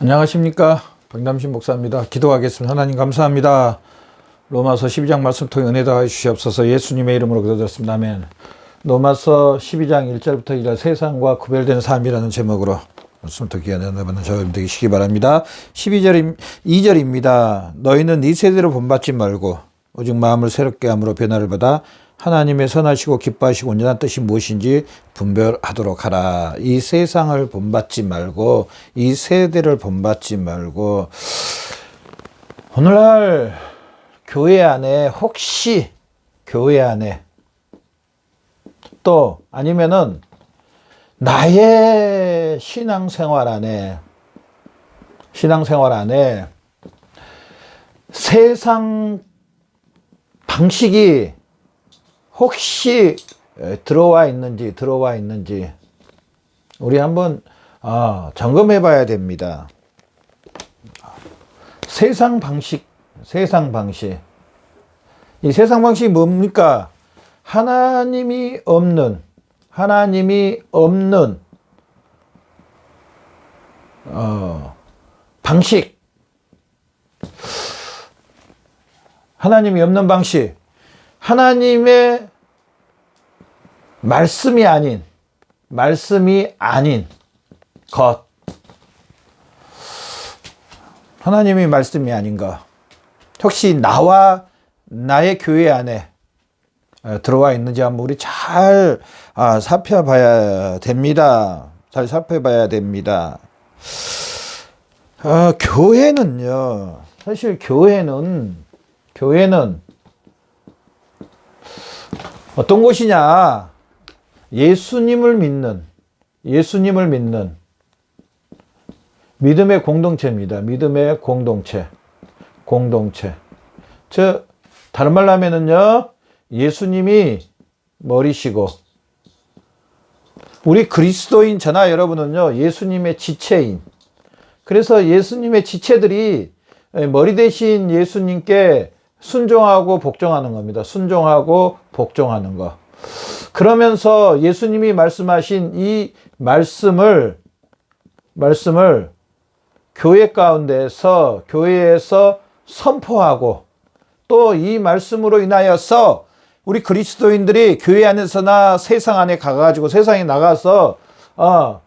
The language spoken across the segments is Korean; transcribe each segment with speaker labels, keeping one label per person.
Speaker 1: 안녕하십니까, 박남신 목사입니다. 기도하겠습니다. 하나님 감사합니다. 로마서 12장 말씀 통해 은혜 더하여 주시옵소서. 예수님의 이름으로 기도드렸습니다. 아멘. 로마서 12장 1절부터 2절 세상과 구별된 삶이라는 제목으로 말씀부터 귀한 은혜 받는 저희들 되시기 바랍니다. 2절입니다. 너희는 이 세대로 본받지 말고 오직 마음을 새롭게 함으로 변화를 받아 하나님의 선하시고 기뻐하시고 온전한 뜻이 무엇인지 분별하도록 하라. 이 세상을 본받지 말고, 이 세대를 본받지 말고, 오늘날 교회 안에 혹시 교회 안에 또 아니면은 나의 신앙생활 안에 세상 방식이 혹시 들어와 있는지 우리 한번 점검해 봐야 됩니다. 세상 방식. 이 세상 방식이 뭡니까? 하나님이 없는 방식. 하나님이 없는 방식. 하나님의 말씀이 아닌 것. 하나님이 말씀이 아닌 것. 혹시 나와 나의 교회 안에 들어와 있는지 한번 우리 잘 살펴봐야 됩니다. 교회는요, 사실 교회는 어떤 곳이냐? 예수님을 믿는 믿음의 공동체입니다. 믿음의 공동체. 다른 말로 하면은요, 예수님이 머리시고, 우리 그리스도인 저나 여러분은요, 예수님의 지체인. 그래서 예수님의 지체들이 머리 대신 예수님께 순종하고 복종하는 겁니다. 순종하고 복종하는 거. 그러면서 예수님이 말씀하신 이 말씀을 교회에서 선포하고, 또 이 말씀으로 인하여서 우리 그리스도인들이 교회 안에서나 세상 안에 가가지고 세상에 나가서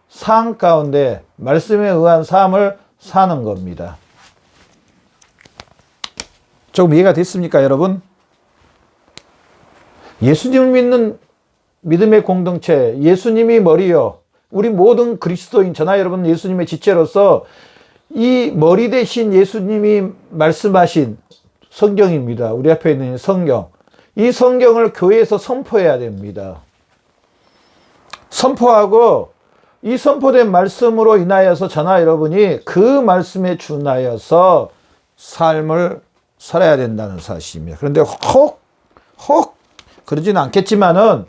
Speaker 1: 삶 가운데 말씀에 의한 삶을 사는 겁니다. 조금 이해가 됐습니까, 여러분? 예수님을 믿는 믿음의 공동체, 예수님이 머리요. 우리 모든 그리스도인, 저나 여러분 예수님의 지체로서 이 머리 대신 예수님이 말씀하신 성경입니다. 우리 앞에 있는 성경. 이 성경을 교회에서 선포해야 됩니다. 선포하고 이 선포된 말씀으로 인하여서 저나 여러분이 그 말씀에 준하여서 삶을 살아야 된다는 사실입니다. 그런데 혹 그러지는 않겠지만은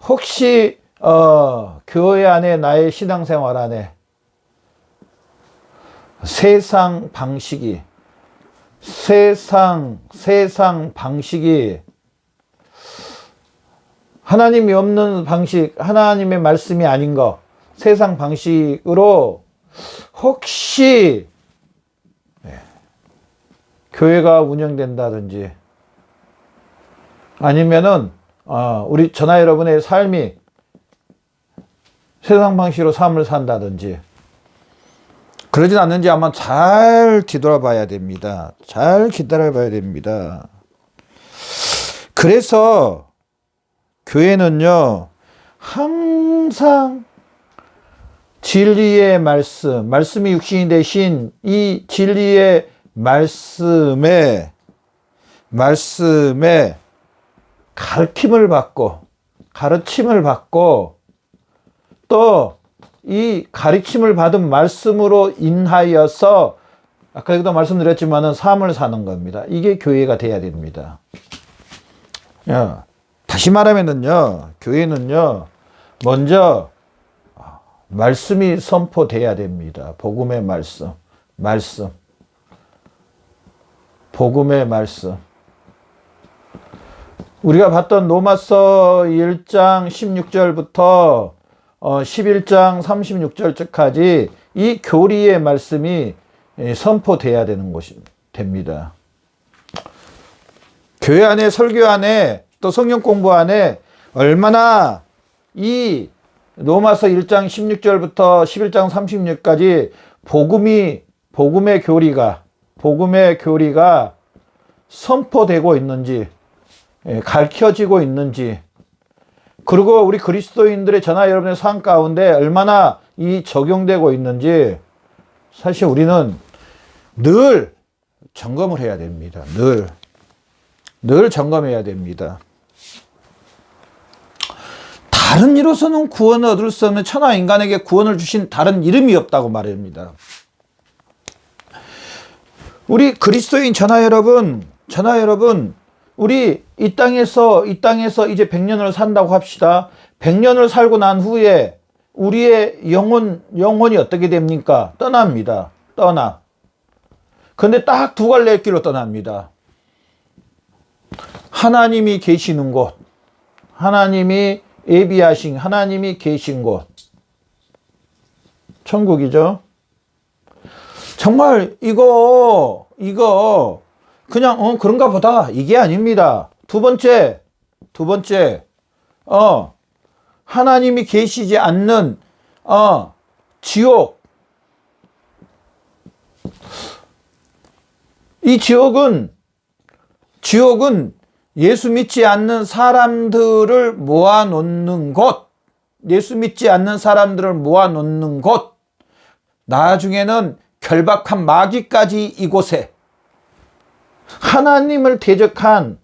Speaker 1: 혹시 교회 안에 나의 신앙생활 안에 세상 방식이 하나님이 없는 방식, 하나님의 말씀이 아닌 거, 세상 방식으로 혹시 교회가 운영된다든지 아니면은 우리 저나 여러분의 삶이 세상 방식으로 삶을 산다든지 그러진 않는지 한번 잘 뒤돌아봐야 됩니다. 잘 기다려봐야 됩니다. 그래서 교회는요, 항상 진리의 말씀이 육신이 되신 이 진리의 말씀에 가르침을 받고 또 이 가르침을 받은 말씀으로 인하여서 아까도 말씀드렸지만은 삶을 사는 겁니다. 이게 교회가 돼야 됩니다. 다시 말하면은요, 교회는요, 먼저 말씀이 선포돼야 됩니다. 복음의 말씀. 복음의 말씀. 우리가 봤던 로마서 1장 16절부터 11장 36절까지 이 교리의 말씀이 선포돼야 되는 것이 됩니다. 교회 안에, 설교 안에, 또 성경 공부 안에 얼마나 이 로마서 1장 16절부터 11장 36까지 복음의 교리가 선포되고 있는지, 가르쳐지고 있는지, 그리고 우리 그리스도인들의 저나 여러분의 삶 가운데 얼마나 이 적용되고 있는지 사실 우리는 늘 점검을 해야 됩니다. 늘 점검해야 됩니다. 다른 이로서는 구원을 얻을 수 없는 천하 인간에게 구원을 주신 다른 이름이 없다고 말합니다. 우리 그리스도인 저나 여러분, 우리 이 땅에서 이제 100년을 산다고 합시다. 100년을 살고 난 후에 우리의 영혼이 어떻게 됩니까? 떠납니다. 근데 딱 두 갈래의 길로 떠납니다. 하나님이 계시는 곳, 하나님이 예비하신, 하나님이 계신 곳, 천국이죠. 정말 이거 그냥 그런가 보다 이게 아닙니다. 두 번째 하나님이 계시지 않는 지옥. 이 지옥은 예수 믿지 않는 사람들을 모아놓는 곳. 예수 믿지 않는 사람들을 모아놓는 곳. 나중에는 결박한 마귀까지 이곳에 하나님을 대적한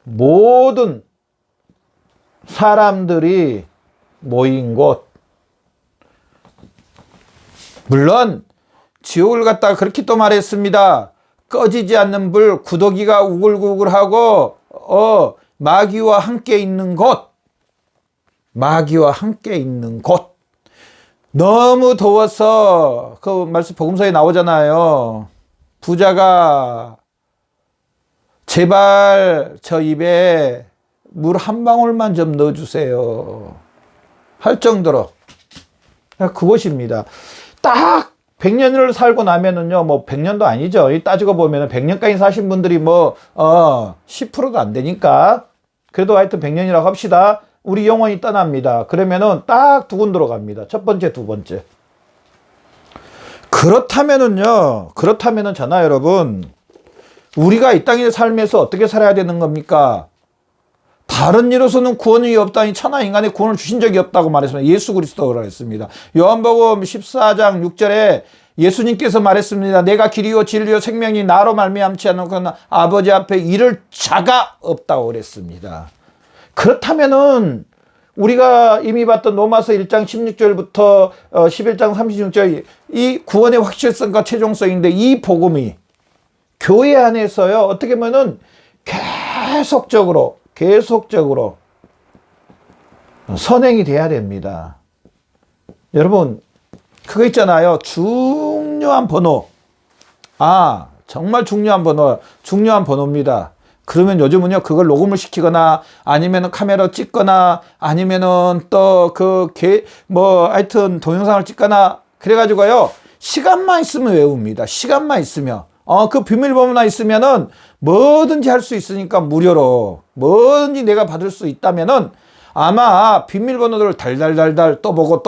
Speaker 1: 모든 사람들이 모인 곳. 물론 지옥을 갖다가 그렇게 또 말했습니다. 꺼지지 않는 불, 구더기가 우글우글하고 마귀와 함께 있는 곳. 너무 더워서 그 말씀 복음서에 나오잖아요. 부자가 제발 저 입에 물 한 방울만 좀 넣어주세요 할 정도로 그것입니다. 딱 100년을 살고 나면은요, 뭐 100년도 아니죠. 따지고 보면은 100년까지 사신 분들이 10%도 안 되니까 그래도 하여튼 100년이라고 합시다. 우리 영혼이 떠납니다. 그러면은 딱 두 군데로 갑니다. 첫 번째, 두 번째. 그렇다면은 저나 여러분, 우리가 이 땅에 살면서 어떻게 살아야 되는 겁니까? 다른 이로서는 구원이 없다니 천하 인간의 구원을 주신 적이 없다고 말했습니다. 예수 그리스도라 했습니다. 요한복음 14장 6절에 예수님께서 말했습니다. 내가 길이요 진리요 생명이 나로 말미암지 않고는 아버지 앞에 이를 자가 없다고 그랬습니다. 그렇다면은 우리가 이미 봤던 로마서 1장 16절부터 11장 36절 이 구원의 확실성과 최종성인데 이 복음이 교회 안에서요 어떻게 보면은 계속적으로 선행이 돼야 됩니다. 여러분 그거 있잖아요. 중요한 번호. 정말 중요한 번호입니다. 그러면 요즘은요, 그걸 녹음을 시키거나, 아니면은 카메라 찍거나, 아니면은 또 하여튼 동영상을 찍거나, 그래가지고요, 시간만 있으면 외웁니다. 시간만 있으면. 그 비밀번호만 있으면은 뭐든지 할 수 있으니까 무료로, 뭐든지 내가 받을 수 있다면은 아마 비밀번호들을 달달달달 또 보고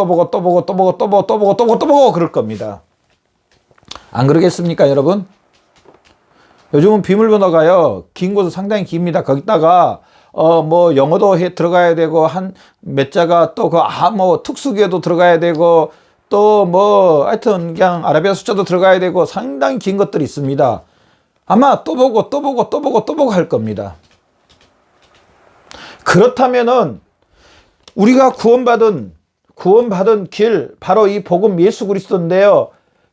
Speaker 1: 그럴 겁니다. 안 그러겠습니까, 여러분? 요즘은 비밀번호가요, 긴 곳은 상당히 깁니다. 거기다가, 영어도 들어가야 되고, 몇 자가 또 특수기어도 들어가야 되고, 또 하여튼 그냥 아라비아 숫자도 들어가야 되고, 상당히 긴 것들이 있습니다. 아마 또 보고 할 겁니다. 그렇다면은, 우리가 구원받은 길, 바로 이 복음 예수 그리스도인데요.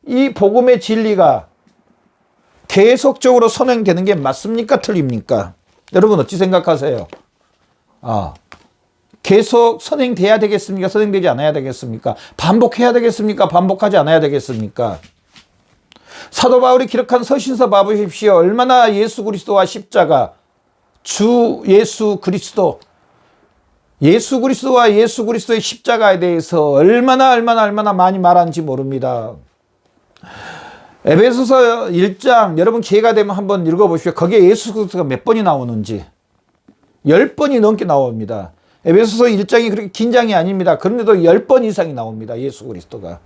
Speaker 1: 이 복음의 진리가 계속적으로 선행되는 게 맞습니까? 틀립니까? 여러분 어찌 생각하세요? 계속 선행돼야 되겠습니까? 선행되지 않아야 되겠습니까? 반복해야 되겠습니까? 반복하지 않아야 되겠습니까? 사도 바울이 기록한 서신서 봐보십시오. 얼마나 예수 그리스도와 십자가, 주 예수 그리스도, 예수 그리스도와 예수 그리스도의 십자가에 대해서 얼마나 많이 말하는지 모릅니다. 에베소서 1장 여러분 기회가 되면 한번 읽어보십시오. 거기에 예수 그리스도가 몇 번이 나오는지 10번이 넘게 나옵니다. 에베소서 1장이 그렇게 긴 장이 아닙니다. 그런데도 10번 이상이 나옵니다. 예수 그리스도가.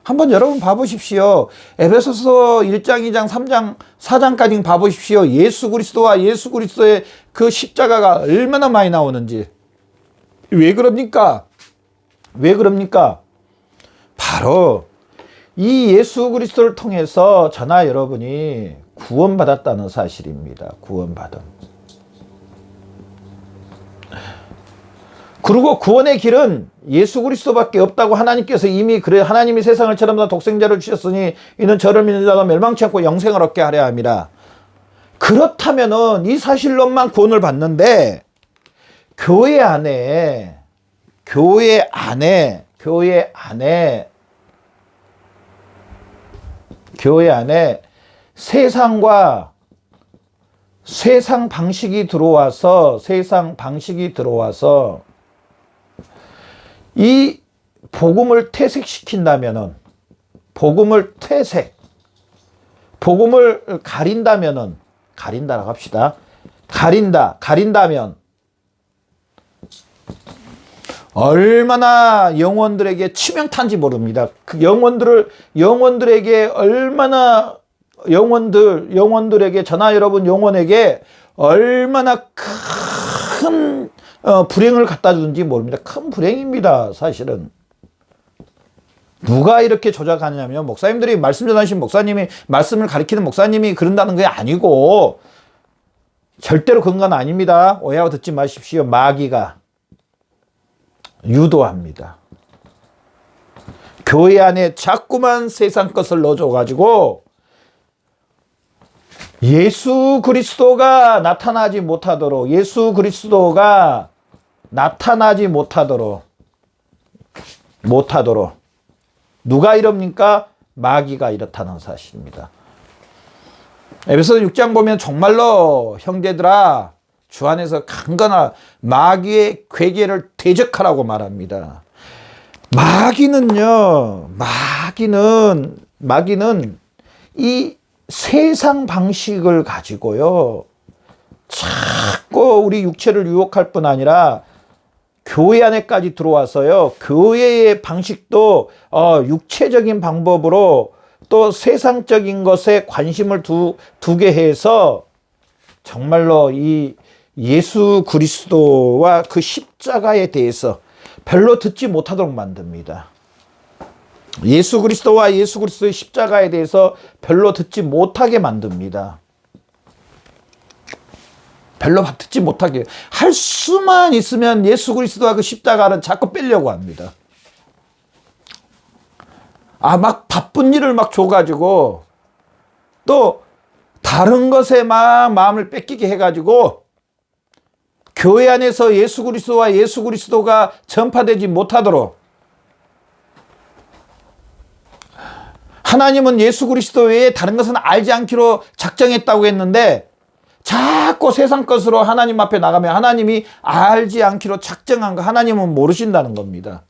Speaker 1: 한번 여러분 봐보십시오. 에베소서 1장, 2장, 3장, 4장까지 봐보십시오. 예수 그리스도와 예수 그리스도의 그 십자가가 얼마나 많이 나오는지. 왜 그럽니까? 바로 이 예수 그리스도를 통해서 저나 여러분이 구원받았다는 사실입니다. 구원받음. 그리고 구원의 길은 예수 그리스도밖에 없다고 하나님께서 이미 그래 하나님이 세상을 처럼다 독생자를 주셨으니 이는 저를 믿는 자도 멸망치 않고 영생을 얻게 하려 함이라. 그렇다면은 이 사실로만 구원을 받는데 교회 안에 세상과 세상 방식이 들어와서 이 복음을 퇴색시킨다면은, 복음을 가린다면은, 가린다라고 합시다. 가린다면, 얼마나 영혼들에게 치명타인지 모릅니다. 그 영혼들에게 얼마나 영혼들에게, 저나 여러분 영혼에게 얼마나 큰 불행을 갖다 주는지 모릅니다. 큰 불행입니다, 사실은. 누가 이렇게 조작하냐면, 목사님들이 말씀 전하신 목사님이, 말씀을 가리키는 목사님이 그런다는 게 아니고, 절대로 그런 건 아닙니다. 오해하고 듣지 마십시오. 마귀가 유도합니다. 교회 안에 자꾸만 세상 것을 넣어줘가지고, 예수 그리스도가 나타나지 못하도록 누가 이럽니까? 마귀가 이렇다는 사실입니다. 에베소서 6장 보면 정말로 형제들아 주 안에서 강건하 마귀의 괴계를 대적하라고 말합니다. 마귀는 이 세상 방식을 가지고요, 자꾸 우리 육체를 유혹할 뿐 아니라 교회 안에까지 들어와서요, 교회의 방식도 육체적인 방법으로 또 세상적인 것에 관심을 두게 해서 정말로 이 예수 그리스도와 그 십자가에 대해서 별로 듣지 못하도록 만듭니다. 예수 그리스도와 예수 그리스도의 십자가에 대해서 별로 듣지 못하게 만듭니다. 별로 듣지 못하게 할 수만 있으면 예수 그리스도와 그 십자가를 자꾸 빼려고 합니다. 막 바쁜 일을 막 줘가지고 또 다른 것에 막 마음을 뺏기게 해가지고 교회 안에서 예수 그리스도와 예수 그리스도가 전파되지 못하도록, 하나님은 예수 그리스도 외에 다른 것은 알지 않기로 작정했다고 했는데 자꾸 세상 것으로 하나님 앞에 나가면 하나님이 알지 않기로 작정한 거 하나님은 모르신다는 겁니다.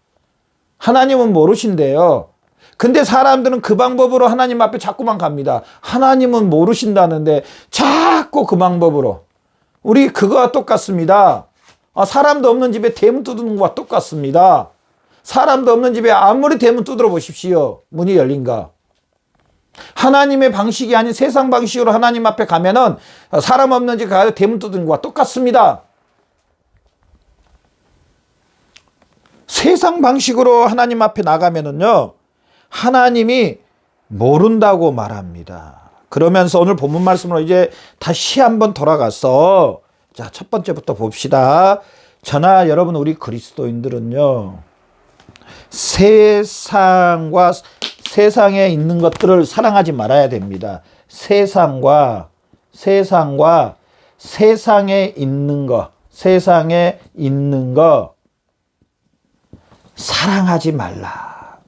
Speaker 1: 하나님은 모르신대요. 근데 사람들은 그 방법으로 하나님 앞에 자꾸만 갑니다. 하나님은 모르신다는데 자꾸 그 방법으로. 우리 그거와 똑같습니다. 사람도 없는 집에 대문 두드는 것과 똑같습니다. 사람도 없는 집에 아무리 대문 두드려 보십시오. 문이 열린가? 하나님의 방식이 아닌 세상 방식으로 하나님 앞에 가면은 사람 없는 집 가서 대문 두드는 것과 똑같습니다. 세상 방식으로 하나님 앞에 나가면은요, 하나님이 모른다고 말합니다. 그러면서 오늘 본문 말씀으로 이제 다시 한번 돌아가서, 자, 첫 번째부터 봅시다. 저나 여러분, 우리 그리스도인들은요, 세상에 있는 것들을 사랑하지 말아야 됩니다. 세상에 있는 거 사랑하지 말라.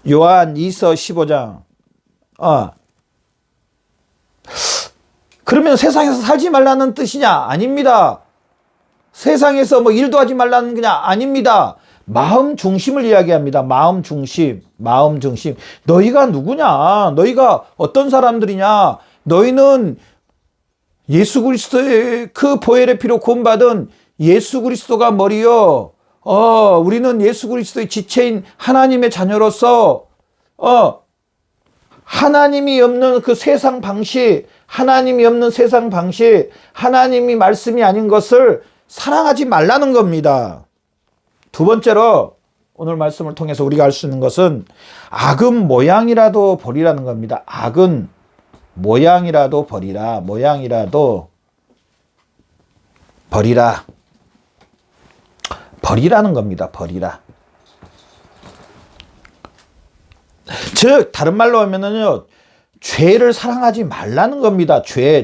Speaker 1: 요한 2서 15장. 그러면 세상에서 살지 말라는 뜻이냐? 아닙니다. 세상에서 뭐 일도 하지 말라는 거냐? 아닙니다. 마음 중심을 이야기합니다. 마음 중심, 마음 중심. 너희가 누구냐? 너희가 어떤 사람들이냐? 너희는 예수 그리스도의 그 보혈의 피로 구원받은 예수 그리스도가 머리요. 우리는 예수 그리스도의 지체인 하나님의 자녀로서 하나님이 없는 그 세상 방식, 하나님이 없는 세상 방식, 하나님이 말씀이 아닌 것을 사랑하지 말라는 겁니다. 두 번째로 오늘 말씀을 통해서 우리가 알 수 있는 것은 악은 모양이라도 버리라는 겁니다. 악은 모양이라도 버리라. 모양이라도 버리라. 버리라는 겁니다. 버리라. 즉 다른 말로 하면은요, 죄를 사랑하지 말라는 겁니다. 죄.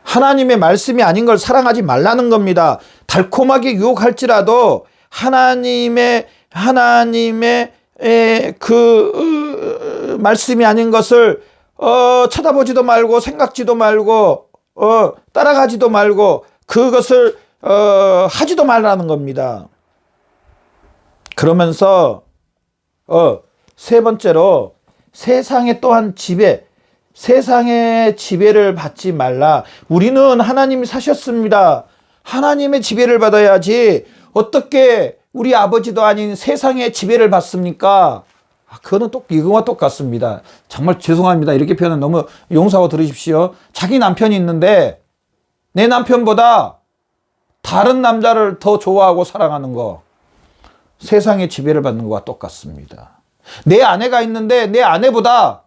Speaker 1: 하나님의 말씀이 아닌 걸 사랑하지 말라는 겁니다. 달콤하게 유혹할지라도 하나님의 그 말씀이 아닌 것을 쳐다보지도 말고 생각지도 말고 따라가지도 말고 그것을 하지도 말라는 겁니다. 그러면서 세 번째로 세상에 또한 세상의 지배를 받지 말라. 우리는 하나님이 사셨습니다. 하나님의 지배를 받아야지 어떻게 우리 아버지도 아닌 세상의 지배를 받습니까? 그거는 이거와 똑같습니다. 정말 죄송합니다. 이렇게 표현은 너무 용서하고 들으십시오. 자기 남편이 있는데 내 남편보다 다른 남자를 더 좋아하고 사랑하는 거, 세상의 지배를 받는 것과 똑같습니다. 내 아내가 있는데 내 아내보다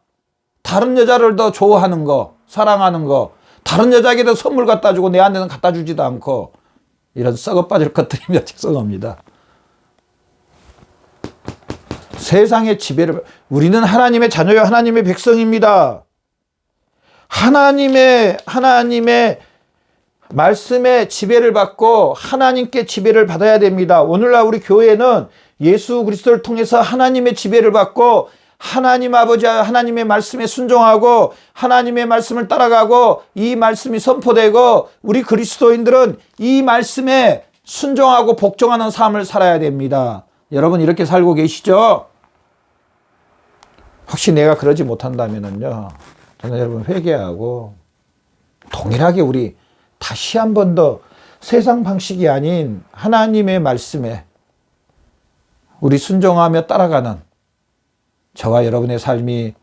Speaker 1: 다른 여자를 더 좋아하는 거, 사랑하는 거, 다른 여자에게도 선물 갖다 주고 내 아내는 갖다 주지도 않고, 이런 썩어 빠질 것들이며 죄송합니다. 세상의 지배를, 우리는 하나님의 자녀요 하나님의 백성입니다. 하나님의 말씀에 지배를 받고 하나님께 지배를 받아야 됩니다. 오늘날 우리 교회는 예수 그리스도를 통해서 하나님의 지배를 받고 하나님 아버지 하나님의 말씀에 순종하고 하나님의 말씀을 따라가고 이 말씀이 선포되고 우리 그리스도인들은 이 말씀에 순종하고 복종하는 삶을 살아야 됩니다. 여러분 이렇게 살고 계시죠? 혹시 내가 그러지 못한다면요, 저는 여러분 회개하고 동일하게 우리 다시 한 번 더 세상 방식이 아닌 하나님의 말씀에 우리 순종하며 따라가는 저와 여러분의 삶이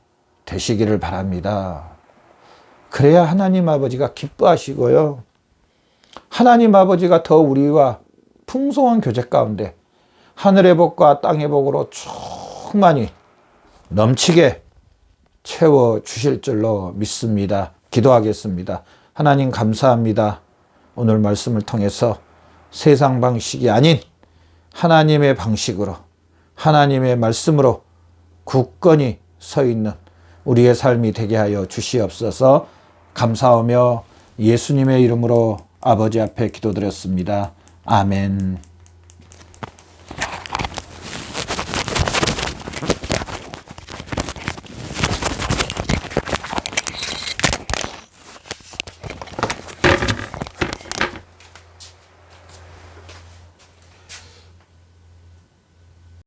Speaker 1: 되시기를 바랍니다. 그래야 하나님 아버지가 기뻐하시고요, 하나님 아버지가 더 우리와 풍성한 교제 가운데 하늘의 복과 땅의 복으로 충만히 넘치게 채워주실 줄로 믿습니다. 기도하겠습니다. 하나님 감사합니다. 오늘 말씀을 통해서 세상 방식이 아닌 하나님의 방식으로, 하나님의 말씀으로 굳건히 서 있는 우리의 삶이 되게 하여 주시옵소서. 감사하며 예수님의 이름으로 아버지 앞에 기도드렸습니다. 아멘.